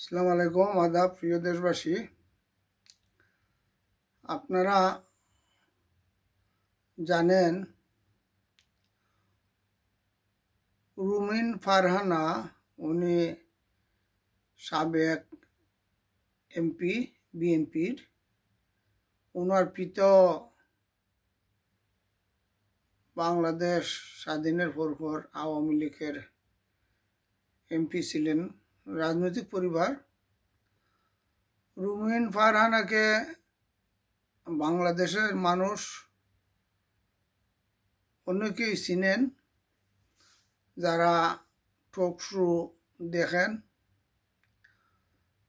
আসসালামু আলাইকুম, আদাব প্রিয় দেশবাসী। আপনারা জানেন রুমিন ফারহানা উনি সাবেক এমপি বিএনপির। ওনার পিতা বাংলাদেশ স্বাধীনের পরপর আওয়ামী লীগের এমপি ছিলেন। রাজনৈতিক পরিবার। রুমিন ফারহানাকে বাংলাদেশের মানুষ অনেকেই চিনেন, যারা টক শো দেখেন।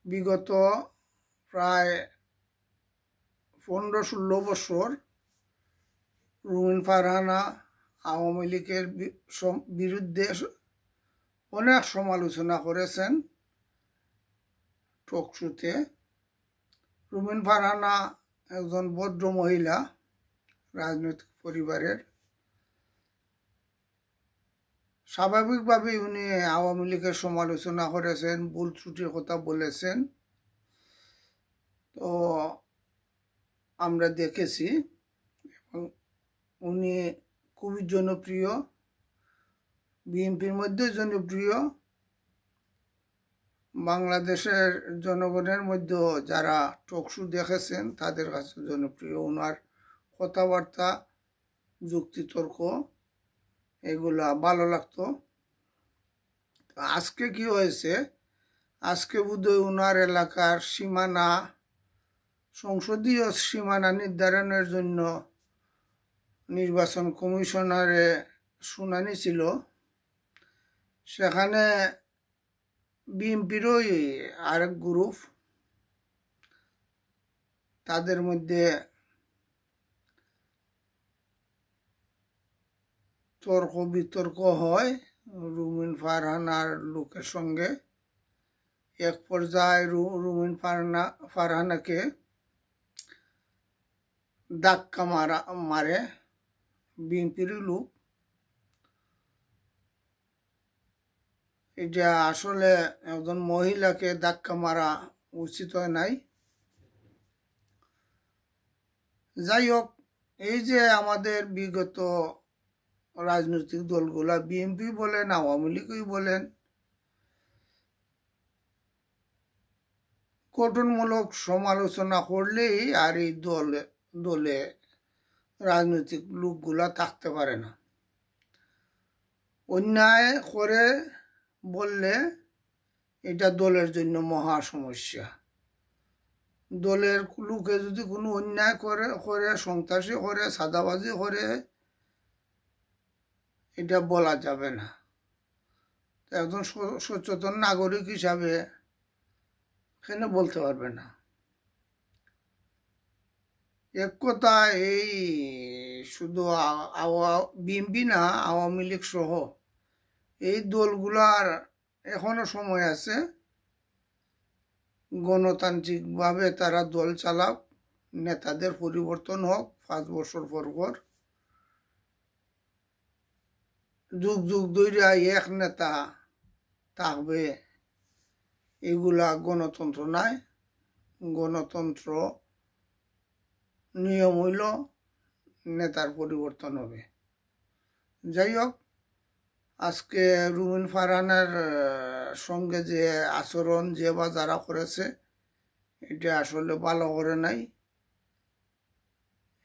বিগত প্রায় 15-16 বছর রুমিন ফারহানা আওয়ামী লীগের বিরুদ্ধে অনেক সমালোচনা করেছেন টক শোতে। রুমিন ফারহানা একজন ভদ্র মহিলা, রাজনৈতিক পরিবারের। স্বাভাবিকভাবেই উনি আওয়ামী লীগের সমালোচনা করেছেন, ভুল ত্রুটির কথা বলেছেন। তো আমরা দেখেছি, এবং উনি খুবই জনপ্রিয়, বিএনপির মধ্যে জনপ্রিয়, বাংলাদেশের জনগণের মধ্যে যারা টক শো দেখেছেন তাদের কাছে জনপ্রিয়। ওনার কথাবার্তা, যুক্তিতর্ক এগুলা ভালো লাগতো। আজকে কি হয়েছে, আজকে বোধহয় ওনার এলাকার সীমানা, সংসদীয় সীমানা নির্ধারণের জন্য নির্বাচন কমিশনারে শুনানি ছিল। সেখানে বিএনপিরই আরেক গ্রুপ, তাদের মধ্যে তর্ক বিতর্ক হয় রুমিন ফারহানার লোকের সঙ্গে। এক পর্যায়ে রুমিন ফারহানাকে ধাক্কা মারে বিএনপির লোক। এটা আসলে একজন মহিলাকে ধাক্কা মারা উচিত হয় নাই। যাই হোক, এই যে আমাদের বিগত রাজনৈতিক দলগুলা, বিএনপি বলেন, আওয়ামী লীগই বলেন, গঠনমূলক সমালোচনা করলেই আর এই দলে রাজনৈতিক লোকগুলা থাকতে পারে না। অন্যায় করে বললে এটা দলের জন্য মহা সমস্যা। দলের লোকে যদি কোনো অন্যায় করে সন্ত্রাসী করে, সাদাবাজি করে, এটা বলা যাবে না। একজন সচেতন নাগরিক হিসাবে এখানে বলতে পারবে না। এক কথা, এই শুধু বিএনপি না, আওয়ামী লীগ সহ এই দলগুলার এখনো সময় আছে। গণতান্ত্রিকভাবে তারা দল চালাক, নেতাদের পরিবর্তন হোক 5 বছর পর পর। যুগ যুগ ধরে এক নেতা থাকবে, এগুলা গণতন্ত্র নাই। গণতন্ত্র নিয়ম হইল নেতার পরিবর্তন হবে। যাই হোক, আজকে রুমিন ফারহানার সঙ্গে যে আচরণ যে বা যারা করেছে, এটা আসলে ভালো করে নাই,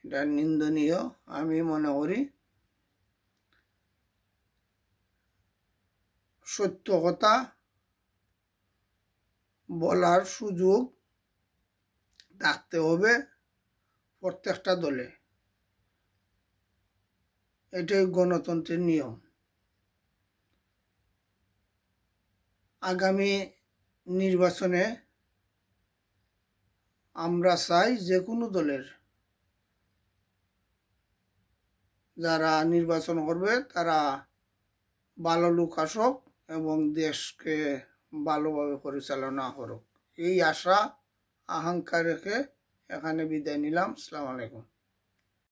এটা নিন্দনীয় আমি মনে করি। সত্য কথা বলার সুযোগ থাকতে হবে প্রত্যেকটা দলে, এটাই গণতন্ত্রের নিয়ম। আগামী নির্বাচনে আমরা চাই যে কোনো দলের যারা নির্বাচন করবে তারা ভালো লোক আসুক এবং দেশকে ভালোভাবে পরিচালনা করুক। এই আশা আকাঙ্ক্ষা রেখে এখানে বিদায় নিলাম। আসসালামু আলাইকুম।